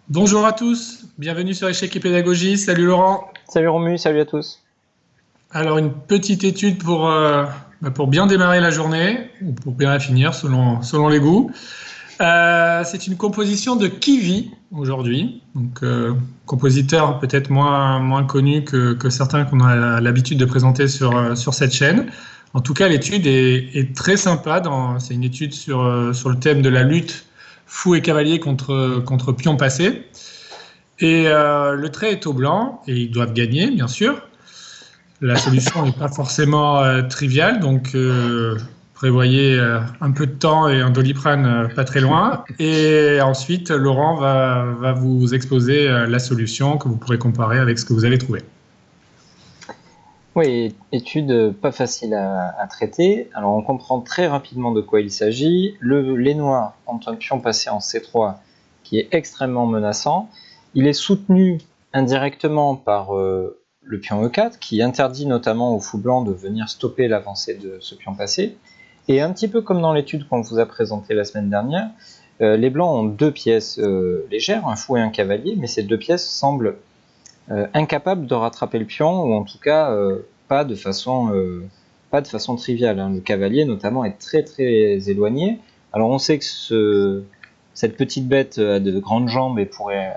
Bonjour à tous, bienvenue sur Échec et Pédagogie. Salut Laurent. Salut Romu, salut à tous. Alors une petite étude pour bien démarrer la journée, ou pour bien la finir selon les goûts. C'est une composition de Kivi aujourd'hui, donc compositeur peut-être moins connu que certains qu'on a l'habitude de présenter sur cette chaîne. En tout cas, l'étude est très sympa. C'est une étude sur le thème de la lutte fou et cavalier contre pion passé. Et le trait est au blanc et ils doivent gagner, bien sûr. La solution n'est pas forcément triviale, donc prévoyez un peu de temps et un Doliprane pas très loin. Et ensuite, Laurent va vous exposer la solution que vous pourrez comparer avec ce que vous avez trouvé. Oui, étude pas facile à traiter. Alors on comprend très rapidement de quoi il s'agit. Les noirs ont un pion passé en C3 qui est extrêmement menaçant. Il est soutenu indirectement par le pion E4 qui interdit notamment au fou blanc de venir stopper l'avancée de ce pion passé. Et un petit peu comme dans l'étude qu'on vous a présentée la semaine dernière, les blancs ont deux pièces légères, un fou et un cavalier, mais ces deux pièces semblent incapable de rattraper le pion, ou en tout cas pas de façon triviale. Le cavalier notamment est très très éloigné. Alors on sait que cette petite bête a de grandes jambes et pourrait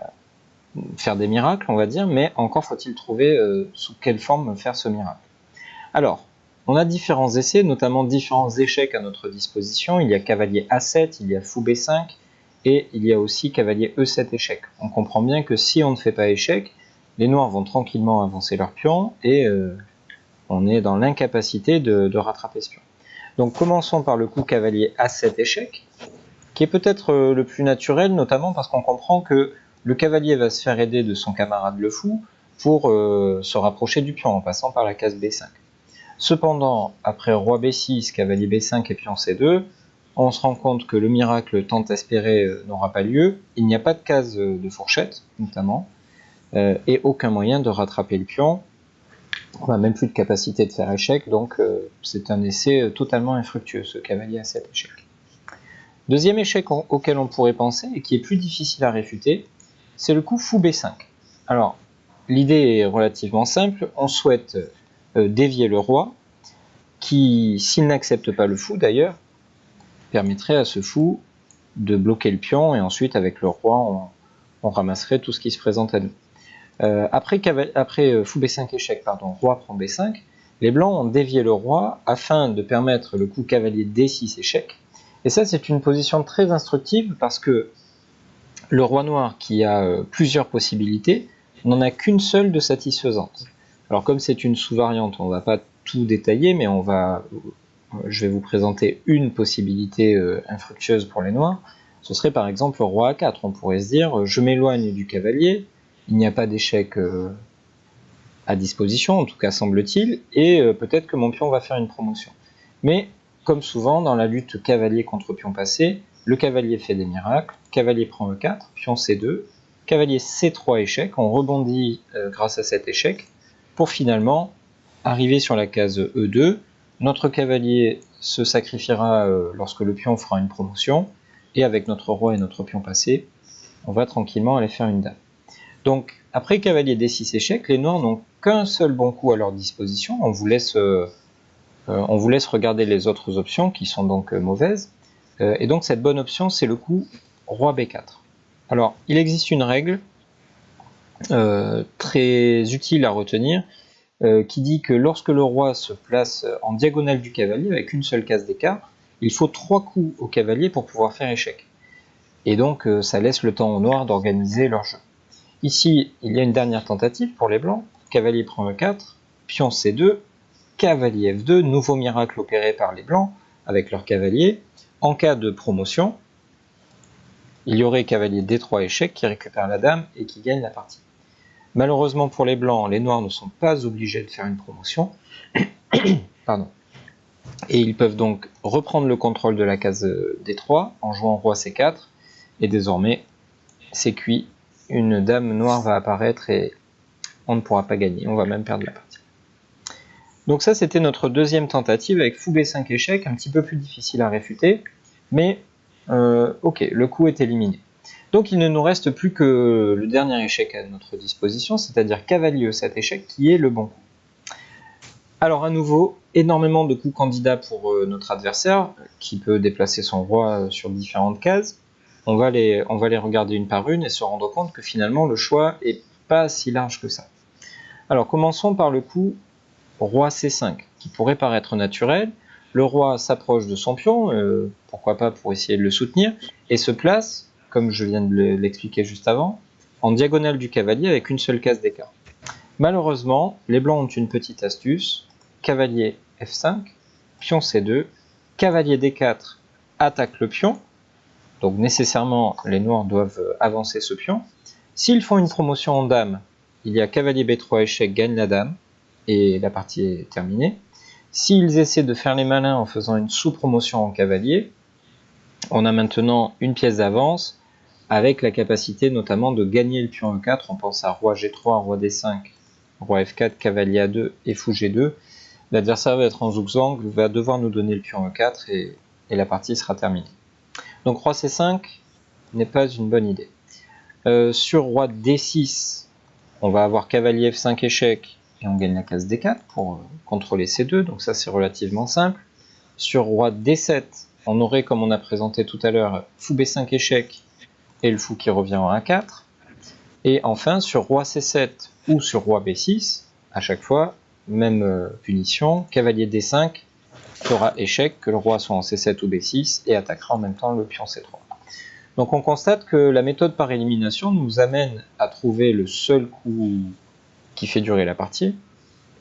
faire des miracles, on va dire, mais encore faut-il trouver sous quelle forme faire ce miracle. Alors, on a différents essais, notamment différents échecs à notre disposition. Il y a cavalier A7, il y a fou B5, et il y a aussi cavalier E7 échec. On comprend bien que si on ne fait pas échec, les noirs vont tranquillement avancer leur pion, et on est dans l'incapacité de rattraper ce pion. Donc commençons par le coup cavalier A7 échec, qui est peut-être le plus naturel, notamment parce qu'on comprend que le cavalier va se faire aider de son camarade le fou pour se rapprocher du pion en passant par la case B5. Cependant, après roi B6, cavalier B5 et pion C2, on se rend compte que le miracle tant espéré n'aura pas lieu. Il n'y a pas de case de fourchette, notamment, et aucun moyen de rattraper le pion. On n'a même plus de capacité de faire échec, donc c'est un essai totalement infructueux, ce cavalier à 7 échecs. Deuxième échec auquel on pourrait penser, et qui est plus difficile à réfuter, c'est le coup fou B5. Alors, l'idée est relativement simple, on souhaite dévier le roi, qui, s'il n'accepte pas le fou d'ailleurs, permettrait à ce fou de bloquer le pion, et ensuite avec le roi, on ramasserait tout ce qui se présente à nous. Après fou B5 échec, roi prend B5, les blancs ont dévié le roi afin de permettre le coup cavalier D6 échec. Et ça, c'est une position très instructive parce que le roi noir, qui a plusieurs possibilités, n'en a qu'une seule de satisfaisante. Alors comme c'est une sous-variante, on ne va pas tout détailler, mais je vais vous présenter une possibilité infructueuse pour les noirs. Ce serait par exemple le roi A4. On pourrait se dire, je m'éloigne du cavalier, il n'y a pas d'échec à disposition, en tout cas semble-t-il, et peut-être que mon pion va faire une promotion. Mais comme souvent dans la lutte cavalier contre pion passé, le cavalier fait des miracles, cavalier prend E4, pion C2, cavalier C3 échec, on rebondit grâce à cet échec, pour finalement arriver sur la case E2. Notre cavalier se sacrifiera lorsque le pion fera une promotion, et avec notre roi et notre pion passé, on va tranquillement aller faire une dame. Donc, après cavalier D6 échec, les noirs n'ont qu'un seul bon coup à leur disposition. On vous laisse regarder les autres options qui sont donc mauvaises. Et donc, cette bonne option, c'est le coup roi B4. Alors, il existe une règle très utile à retenir qui dit que lorsque le roi se place en diagonale du cavalier avec une seule case d'écart, il faut 3 coups au cavalier pour pouvoir faire échec. Et donc, ça laisse le temps aux noirs d'organiser leur jeu. Ici, il y a une dernière tentative pour les blancs. Cavalier prend E4, pion C2, cavalier F2, nouveau miracle opéré par les blancs avec leur cavalier. En cas de promotion, il y aurait cavalier D3 échec qui récupère la dame et qui gagne la partie. Malheureusement pour les blancs, les noirs ne sont pas obligés de faire une promotion. Pardon. Et ils peuvent donc reprendre le contrôle de la case D3 en jouant roi C4. Et désormais, c'est cuit. Une dame noire va apparaître et on ne pourra pas gagner, on va même perdre la partie. Donc ça, c'était notre deuxième tentative avec fou B5 échec, un petit peu plus difficile à réfuter, mais ok, le coup est éliminé. Donc il ne nous reste plus que le dernier échec à notre disposition, c'est-à-dire cavalier E7 échec, qui est le bon coup. Alors à nouveau, énormément de coups candidats pour notre adversaire, qui peut déplacer son roi sur différentes cases. On va les regarder une par une et se rendre compte que finalement le choix est pas si large que ça. Alors commençons par le coup roi C5, qui pourrait paraître naturel. Le roi s'approche de son pion, pourquoi pas pour essayer de le soutenir, et se place, comme je viens de l'expliquer juste avant, en diagonale du cavalier avec une seule case d'écart. Malheureusement, les blancs ont une petite astuce, cavalier F5, pion C2, cavalier D4 attaque le pion, donc nécessairement les noirs doivent avancer ce pion. S'ils font une promotion en dame, il y a cavalier B3 échec gagne la dame, et la partie est terminée. S'ils essaient de faire les malins en faisant une sous-promotion en cavalier, on a maintenant une pièce d'avance, avec la capacité notamment de gagner le pion E4, on pense à roi G3, roi D5, roi F4, cavalier A2 et fou G2. L'adversaire va être en zugzwang, va devoir nous donner le pion E4 et la partie sera terminée. Donc roi C5 n'est pas une bonne idée. Sur roi D6, on va avoir cavalier F5 échec et on gagne la case D4 pour contrôler C2, donc ça c'est relativement simple. Sur roi D7, on aurait, comme on a présenté tout à l'heure, fou B5 échec et le fou qui revient en A4. Et enfin, sur roi C7 ou sur roi B6, à chaque fois, même punition, cavalier D5 fera échec, que le roi soit en C7 ou B6 et attaquera en même temps le pion C3. Donc on constate que la méthode par élimination nous amène à trouver le seul coup qui fait durer la partie,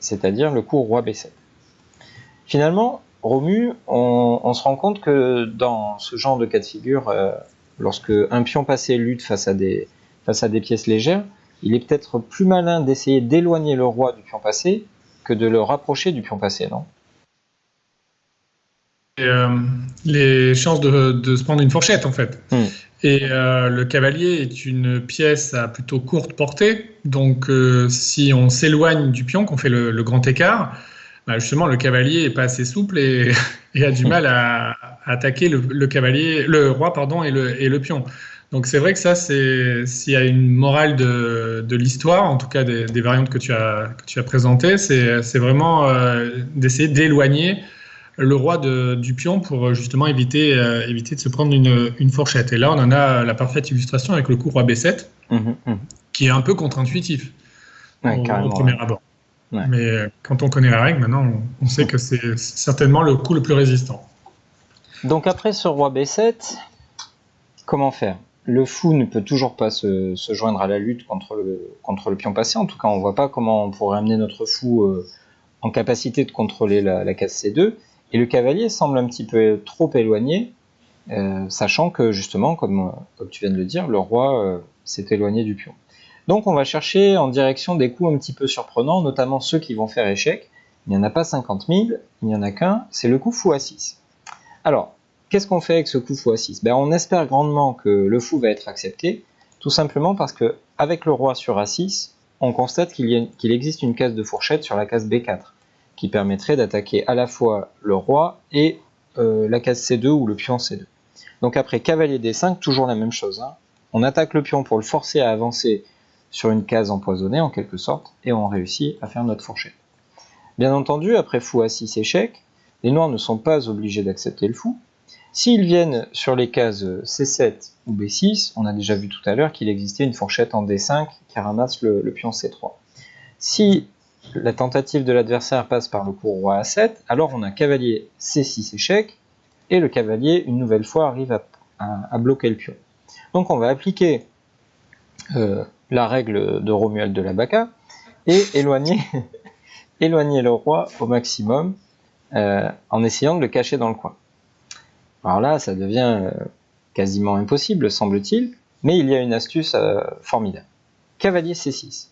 c'est-à-dire le coup roi B7. Finalement, Romu, on se rend compte que dans ce genre de cas de figure, lorsque un pion passé lutte face à des pièces légères, il est peut-être plus malin d'essayer d'éloigner le roi du pion passé que de le rapprocher du pion passé, non ? Et, les chances de se prendre une fourchette en fait. Et le cavalier est une pièce à plutôt courte portée, donc si on s'éloigne du pion, qu'on fait le grand écart, bah justement le cavalier est pas assez souple et, et a du mal à attaquer le roi pardon, et le pion. Donc c'est vrai que ça, s'il y a une morale de l'histoire, en tout cas des variantes que tu as présentées, c'est vraiment d'essayer d'éloigner le roi du pion pour justement éviter de se prendre une fourchette. Et là, on en a la parfaite illustration avec le coup roi B7, qui est un peu contre-intuitif au premier abord. Ouais. Mais quand on connaît la règle, maintenant, on sait que c'est certainement le coup le plus résistant. Donc après ce roi B7, comment faire ? Le fou ne peut toujours pas se joindre à la lutte contre le pion passé. En tout cas, on ne voit pas comment on pourrait amener notre fou en capacité de contrôler la case C2. Et le cavalier semble un petit peu trop éloigné, sachant que justement, comme tu viens de le dire, le roi s'est éloigné du pion. Donc on va chercher en direction des coups un petit peu surprenants, notamment ceux qui vont faire échec. Il n'y en a pas 50 000, il n'y en a qu'un, c'est le coup fou A6. Alors, qu'est-ce qu'on fait avec ce coup fou A6 ? On espère grandement que le fou va être accepté, tout simplement parce qu'avec le roi sur A6, on constate qu'il existe une case de fourchette sur la case B4, qui permettrait d'attaquer à la fois le roi et la case C2 ou le pion C2. Donc après cavalier D5, toujours la même chose. On attaque le pion pour le forcer à avancer sur une case empoisonnée en quelque sorte, et on réussit à faire notre fourchette. Bien entendu, après fou A6 échec, les noirs ne sont pas obligés d'accepter le fou. S'ils viennent sur les cases C7 ou B6, on a déjà vu tout à l'heure qu'il existait une fourchette en D5 qui ramasse le pion C3. Si la tentative de l'adversaire passe par le coup roi A7, alors on a cavalier C6 échec, et le cavalier, une nouvelle fois, arrive à bloquer le pion. Donc on va appliquer la règle de Romuald de la Bacca, et éloigner le roi au maximum, en essayant de le cacher dans le coin. Alors là, ça devient quasiment impossible, semble-t-il, mais il y a une astuce formidable. Cavalier C6.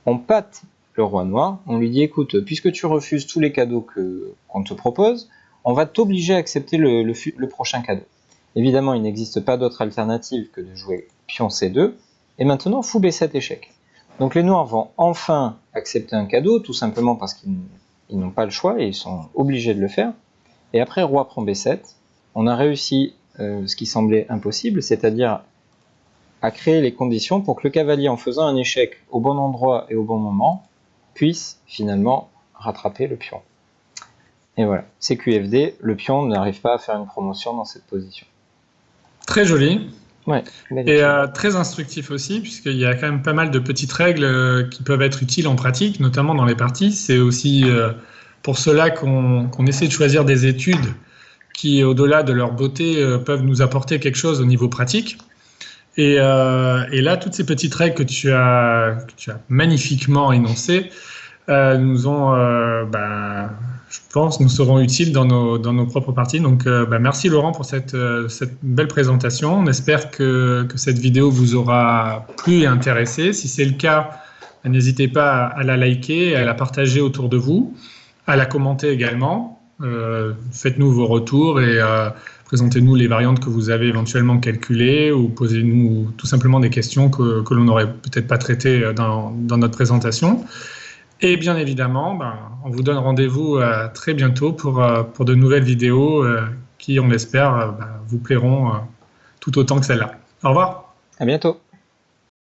On pâte le roi noir, on lui dit écoute, puisque tu refuses tous les cadeaux qu'on te propose, on va t'obliger à accepter le prochain cadeau. Évidemment, il n'existe pas d'autre alternative que de jouer pion C2, et maintenant fou B7 échec. Donc les noirs vont enfin accepter un cadeau, tout simplement parce qu'ils n'ont pas le choix et ils sont obligés de le faire. Et après roi prend B7, on a réussi ce qui semblait impossible, c'est-à-dire à créer les conditions pour que le cavalier, en faisant un échec au bon endroit et au bon moment, puisse finalement rattraper le pion. Et voilà, CQFD, le pion n'arrive pas à faire une promotion dans cette position. Très joli. Ouais, et très instructif aussi, puisqu'il y a quand même pas mal de petites règles qui peuvent être utiles en pratique, notamment dans les parties. C'est aussi pour cela qu'on essaie de choisir des études qui, au-delà de leur beauté, peuvent nous apporter quelque chose au niveau pratique. Et là, toutes ces petites règles que tu as magnifiquement énoncées nous ont, je pense, nous seront utiles dans nos propres parties. Donc, merci Laurent pour cette belle présentation. On espère que cette vidéo vous aura plu et intéressé. Si c'est le cas, n'hésitez pas à la liker, à la partager autour de vous, à la commenter également. Faites-nous vos retours et présentez-nous les variantes que vous avez éventuellement calculées ou posez-nous tout simplement des questions que l'on n'aurait peut-être pas traitées dans notre présentation. Et bien évidemment, on vous donne rendez-vous très bientôt pour de nouvelles vidéos qui, on l'espère, vous plairont tout autant que celle-là. Au revoir. À bientôt.